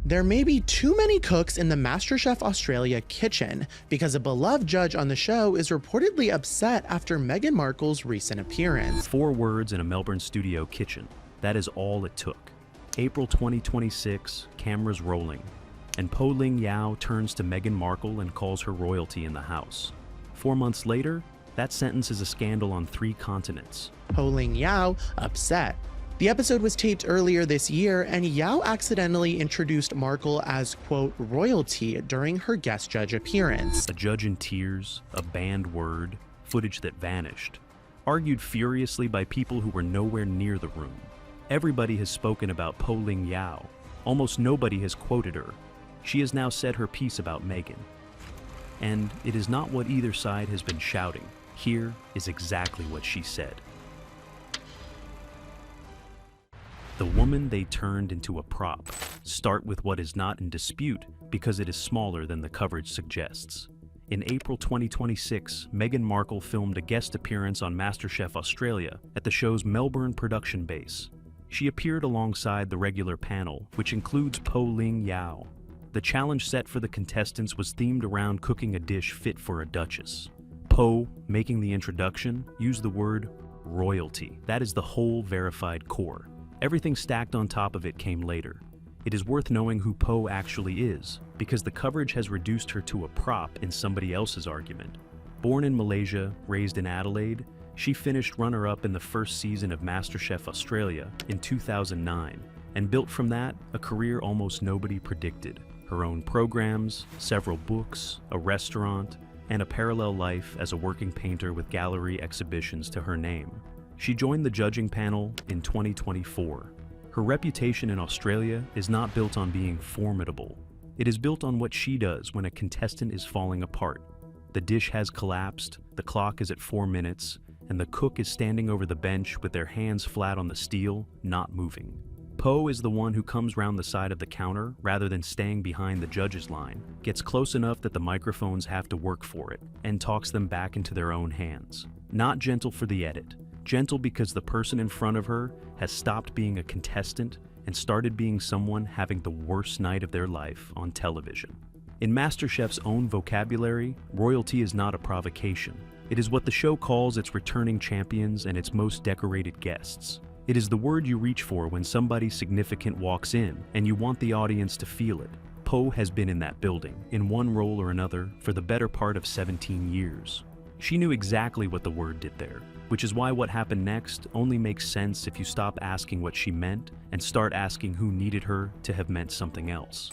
There may be too many cooks in the MasterChef Australia kitchen because a beloved judge on the show is reportedly upset after Meghan Markle's recent appearance. 4 words in a Melbourne studio kitchen. That is all it took. April 2026, cameras rolling, and Poh Ling Yeow turns to Meghan Markle and calls her royalty in the house. 4 months later, that sentence is a scandal on 3 continents. Poh Ling Yeow upset. The episode was taped earlier this year, and Yeow accidentally introduced Markle as, quote, royalty during her guest judge appearance. A judge in tears, a banned word, footage that vanished, argued furiously by people who were nowhere near the room. Everybody has spoken about Poh Ling Yeow. Almost nobody has quoted her. She has now said her piece about Meghan. And it is not what either side has been shouting. Here is exactly what she said. The woman they turned into a prop. Start with what is not in dispute because it is smaller than the coverage suggests. In April 2026, Meghan Markle filmed a guest appearance on MasterChef Australia at the show's Melbourne production base. She appeared alongside the regular panel, which includes Poh Ling Yeow. The challenge set for the contestants was themed around cooking a dish fit for a duchess. Poh, making the introduction, used the word royalty. That is the whole verified core. Everything stacked on top of it came later. It is worth knowing who Poh actually is, because the coverage has reduced her to a prop in somebody else's argument. Born in Malaysia, raised in Adelaide, she finished runner-up in the first season of MasterChef Australia in 2009, and built from that a career almost nobody predicted. Her own programs, several books, a restaurant, and a parallel life as a working painter with gallery exhibitions to her name. She joined the judging panel in 2024. Her reputation in Australia is not built on being formidable. It is built on what she does when a contestant is falling apart. The dish has collapsed, the clock is at 4 minutes, and the cook is standing over the bench with their hands flat on the steel, not moving. Poh is the one who comes round the side of the counter rather than staying behind the judge's line, gets close enough that the microphones have to work for it, and talks them back into their own hands. Not gentle for the edit. Gentle because the person in front of her has stopped being a contestant and started being someone having the worst night of their life on television. In MasterChef's own vocabulary, royalty is not a provocation. It is what the show calls its returning champions and its most decorated guests. It is the word you reach for when somebody significant walks in and you want the audience to feel it. Poh has been in that building, in one role or another, for the better part of 17 years. She knew exactly what the word did there, which is why what happened next only makes sense if you stop asking what she meant and start asking who needed her to have meant something else.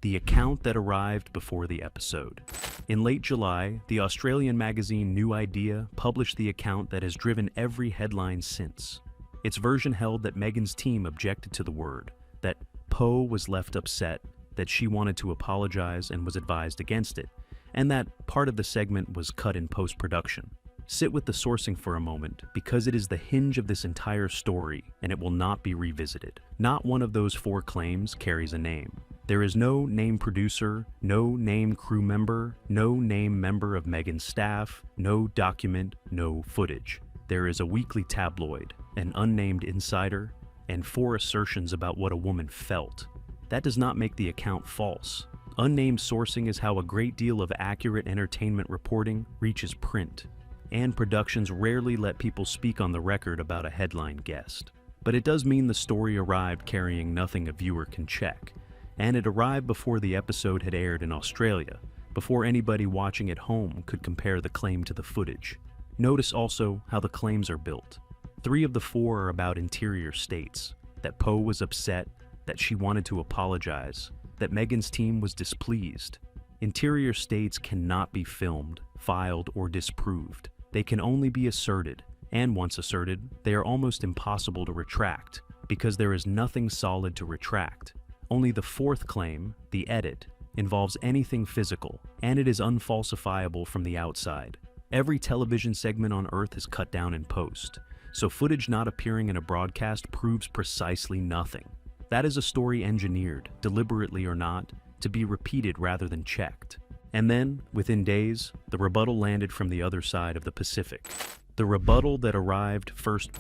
The account that arrived before the episode. In late July, the Australian magazine New Idea published the account that has driven every headline since. Its version held that Meghan's team objected to the word, that Poh was left upset, that she wanted to apologize and was advised against it, and that part of the segment was cut in post-production. Sit with the sourcing for a moment, because it is the hinge of this entire story, and it will not be revisited. Not one of those 4 claims carries a name. There is no name producer, no name crew member, no name member of Meghan's staff, no document, no footage. There is a weekly tabloid, an unnamed insider, and 4 assertions about what a woman felt. That does not make the account false. Unnamed sourcing is how a great deal of accurate entertainment reporting reaches print, and productions rarely let people speak on the record about a headline guest. But it does mean the story arrived carrying nothing a viewer can check, and it arrived before the episode had aired in Australia, before anybody watching at home could compare the claim to the footage. Notice also how the claims are built. 3 of the 4 are about interior states, that Poh was upset, that she wanted to apologize, that Meghan's team was displeased. Interior states cannot be filmed, filed, or disproved. They can only be asserted, and once asserted, they are almost impossible to retract, because there is nothing solid to retract. Only the 4th claim, the edit, involves anything physical, and it is unfalsifiable from the outside. Every television segment on Earth is cut down in post, so footage not appearing in a broadcast proves precisely nothing. That is a story engineered, deliberately or not, to be repeated rather than checked. And then, within days, the rebuttal landed from the other side of the Pacific. The rebuttal that arrived first,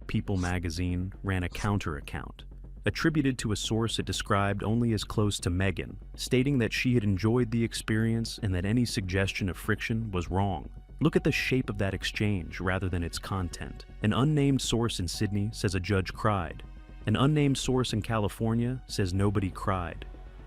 People magazine ran a counter account. attributed to a source it described only as close to Meghan, stating that she had enjoyed the experience and that any suggestion of friction was wrong. Look at the shape of that exchange rather than its content. An unnamed source in Sydney says a judge cried. An unnamed source in California says nobody cried.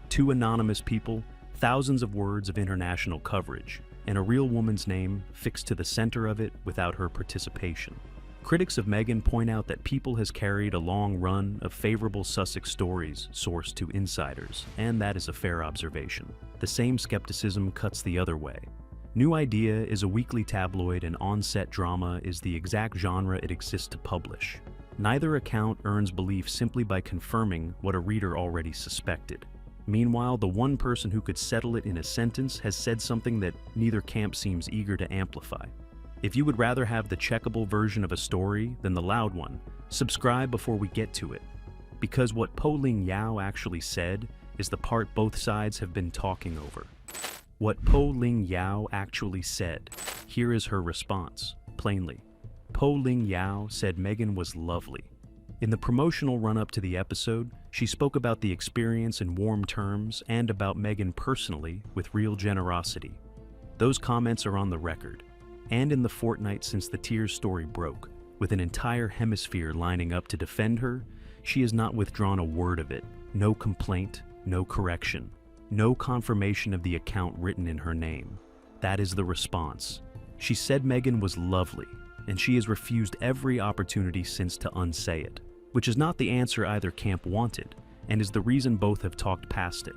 Two anonymous people, thousands of words of international coverage, and a real woman's name fixed to the center of it without her participation. Critics of Meghan point out that People has carried a long run of favorable Sussex stories sourced to insiders, and that is a fair observation. The same skepticism cuts the other way. New Idea is a weekly tabloid, and on-set drama is the exact genre it exists to publish. Neither account earns belief simply by confirming what a reader already suspected. Meanwhile, the one person who could settle it in a sentence has said something that neither camp seems eager to amplify. If you would rather have the checkable version of a story than the loud one, subscribe before we get to it. Because what Poh Ling Yeow actually said is the part both sides have been talking over. What Poh Ling Yeow actually said. Here is her response, plainly. Poh Ling Yeow said Meghan was lovely. In the promotional run-up to the episode, she spoke about the experience in warm terms and about Meghan personally with real generosity. Those comments are on the record. And in the fortnight since the Tears story broke, with an entire hemisphere lining up to defend her, she has not withdrawn a word of it. No complaint, no correction, no confirmation of the account written in her name. That is the response. She said Meghan was lovely, and she has refused every opportunity since to unsay it, which is not the answer either camp wanted, and is the reason both have talked past it.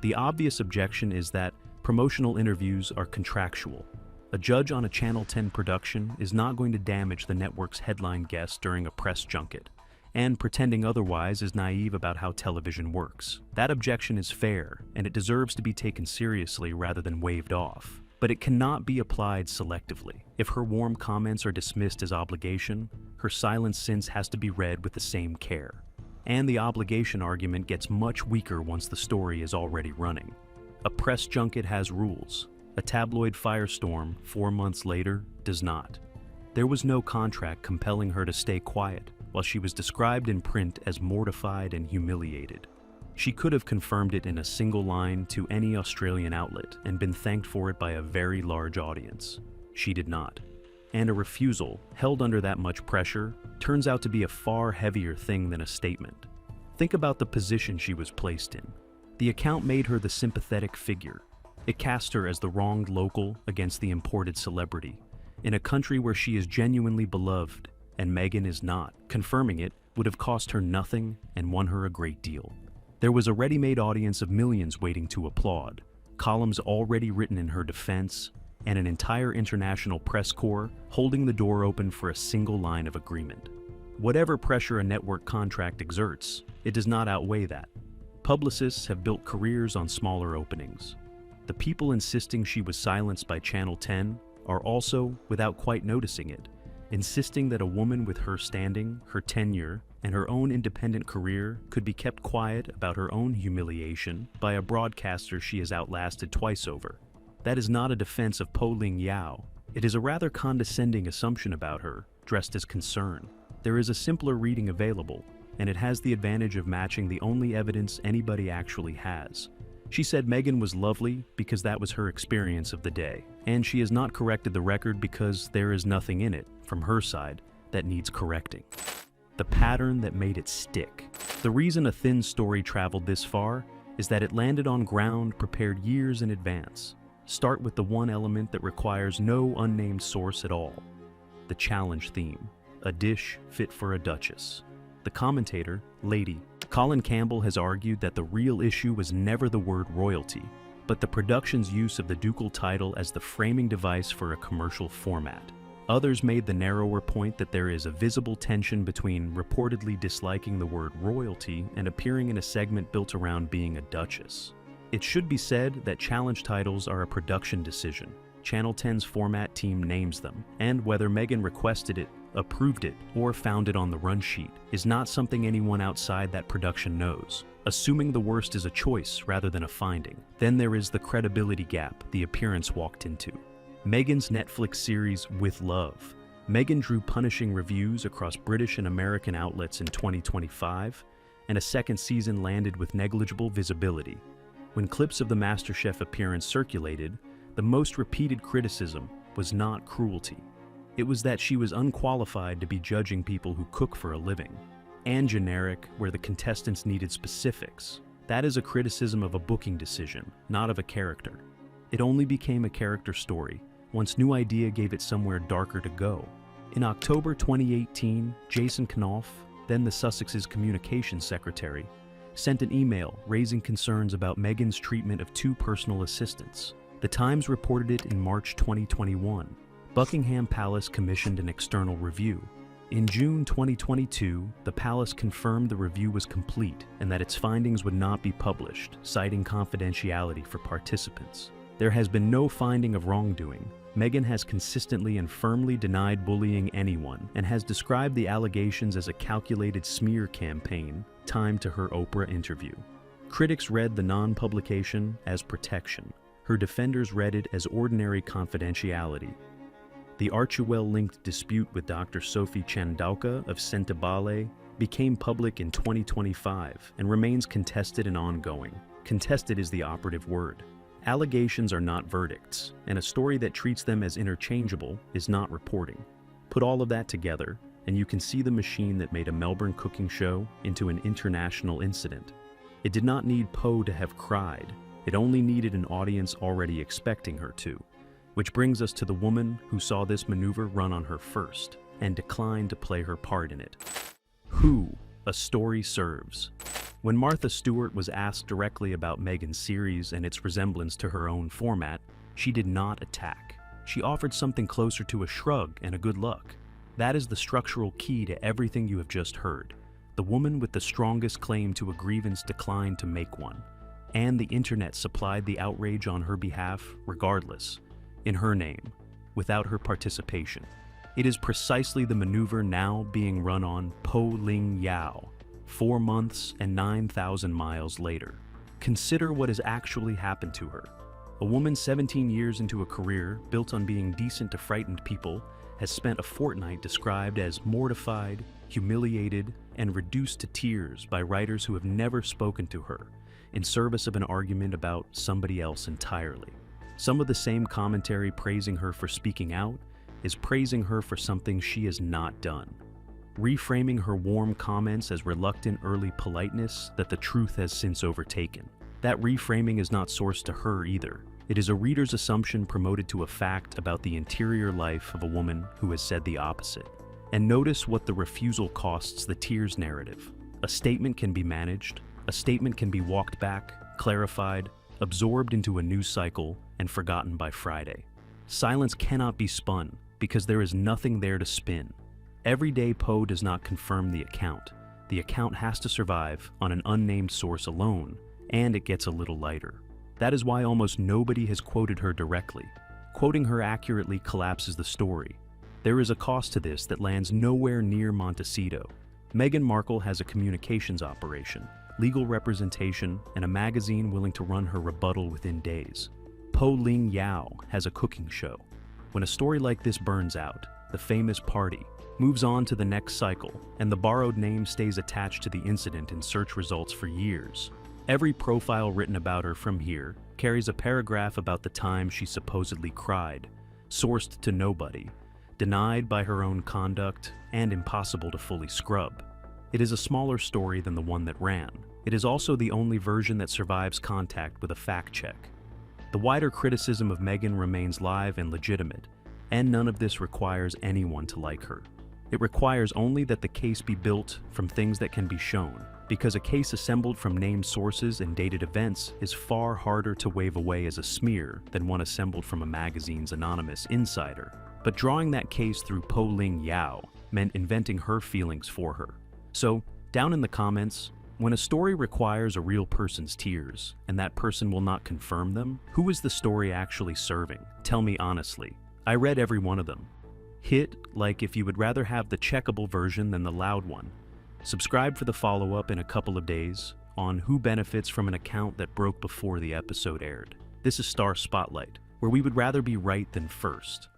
The obvious objection is that promotional interviews are contractual. A judge on a Channel 10 production is not going to damage the network's headline guest during a press junket, and pretending otherwise is naive about how television works. That objection is fair, and it deserves to be taken seriously rather than waved off. But it cannot be applied selectively. If her warm comments are dismissed as obligation, her silence since has to be read with the same care. And the obligation argument gets much weaker once the story is already running. A press junket has rules. A tabloid firestorm 4 months later does not. There was no contract compelling her to stay quiet while she was described in print as mortified and humiliated. She could have confirmed it in a single line to any Australian outlet and been thanked for it by a very large audience. She did not. And a refusal, held under that much pressure, turns out to be a far heavier thing than a statement. Think about the position she was placed in. The account made her the sympathetic figure. It cast her as the wronged local against the imported celebrity, in a country where she is genuinely beloved, and Meghan is not. Confirming it would have cost her nothing and won her a great deal. There was a ready-made audience of millions waiting to applaud, columns already written in her defense, and an entire international press corps holding the door open for a single line of agreement. Whatever pressure a network contract exerts, it does not outweigh that. Publicists have built careers on smaller openings. The people insisting she was silenced by Channel 10 are also, without quite noticing it, insisting that a woman with her standing, her tenure, and her own independent career could be kept quiet about her own humiliation by a broadcaster she has outlasted twice over. That is not a defense of Poh Ling Yeow. It is a rather condescending assumption about her, dressed as concern. There is a simpler reading available, and it has the advantage of matching the only evidence anybody actually has. She said Meghan was lovely because that was her experience of the day, and she has not corrected the record because there is nothing in it, from her side, that needs correcting. The pattern that made it stick. The reason a thin story traveled this far is that it landed on ground prepared years in advance. Start with the one element that requires no unnamed source at all. The challenge theme, a dish fit for a duchess. The commentator, Lady Colin Campbell, has argued that the real issue was never the word royalty, but the production's use of the ducal title as the framing device for a commercial format. Others made the narrower point that there is a visible tension between reportedly disliking the word royalty and appearing in a segment built around being a duchess. It should be said that challenge titles are a production decision. Channel 10's format team names them, and whether Meghan requested it, approved it, or found it on the run sheet is not something anyone outside that production knows. Assuming the worst is a choice rather than a finding, then there is the credibility gap the appearance walked into. Meghan's Netflix series With Love. Meghan drew punishing reviews across British and American outlets in 2025, and a second season landed with negligible visibility. When clips of the MasterChef appearance circulated, the most repeated criticism was not cruelty. It was that she was unqualified to be judging people who cook for a living, and generic where the contestants needed specifics. That is a criticism of a booking decision, not of a character. It only became a character story once New Idea gave it somewhere darker to go. In October 2018, Jason Knopf, then the Sussex's communications secretary, sent an email raising concerns about Meghan's treatment of two personal assistants. The Times reported it in March 2021. Buckingham Palace commissioned an external review. In June 2022, the palace confirmed the review was complete and that its findings would not be published, citing confidentiality for participants. There has been no finding of wrongdoing. Meghan has consistently and firmly denied bullying anyone and has described the allegations as a calculated smear campaign timed to her Oprah interview. Critics read the non-publication as protection. Her defenders read it as ordinary confidentiality. The Archewell-linked dispute with Dr. Sophie Chandauka of Sentabale became public in 2025 and remains contested and ongoing. Contested is the operative word. Allegations are not verdicts, and a story that treats them as interchangeable is not reporting. Put all of that together, and you can see the machine that made a Melbourne cooking show into an international incident. It did not need Poh to have cried. It only needed an audience already expecting her to. Which brings us to the woman who saw this maneuver run on her first, and declined to play her part in it. Who a story serves. When Martha Stewart was asked directly about Meghan's series and its resemblance to her own format, she did not attack. She offered something closer to a shrug and a good luck. That is the structural key to everything you have just heard. The woman with the strongest claim to a grievance declined to make one, and the internet supplied the outrage on her behalf regardless, in her name, without her participation. It is precisely the maneuver now being run on Poh Ling Yeow, 4 months and 9,000 miles later. Consider what has actually happened to her. A woman 17 years into a career built on being decent to frightened people has spent a fortnight described as mortified, humiliated, and reduced to tears by writers who have never spoken to her, in service of an argument about somebody else entirely. Some of the same commentary praising her for speaking out is praising her for something she has not done, reframing her warm comments as reluctant early politeness that the truth has since overtaken. That reframing is not sourced to her either. It is a reader's assumption promoted to a fact about the interior life of a woman who has said the opposite. And notice what the refusal costs the tears narrative. A statement can be managed, a statement can be walked back, clarified, absorbed into a news cycle, and forgotten by Friday. Silence cannot be spun because there is nothing there to spin. Every day Poh does not confirm the account. The account has to survive on an unnamed source alone, and it gets a little lighter. That is why almost nobody has quoted her directly. Quoting her accurately collapses the story. There is a cost to this that lands nowhere near Montecito. Meghan Markle has a communications operation, legal representation, and a magazine willing to run her rebuttal within days. Poh Ling Yeow has a cooking show. When a story like this burns out, the famous party moves on to the next cycle, and the borrowed name stays attached to the incident in search results for years. Every profile written about her from here carries a paragraph about the time she supposedly cried, sourced to nobody, denied by her own conduct, and impossible to fully scrub. It is a smaller story than the one that ran. It is also the only version that survives contact with a fact check. The wider criticism of Meghan remains live and legitimate, and none of this requires anyone to like her. It requires only that the case be built from things that can be shown, because a case assembled from named sources and dated events is far harder to wave away as a smear than one assembled from a magazine's anonymous insider. But drawing that case through Poh Ling Yeow meant inventing her feelings for her. So, down in the comments, when a story requires a real person's tears, and that person will not confirm them, who is the story actually serving? Tell me honestly. I read every one of them. Hit like if you would rather have the checkable version than the loud one. Subscribe for the follow-up in a couple of days on who benefits from an account that broke before the episode aired. This is Star Spotlight, where we would rather be right than first.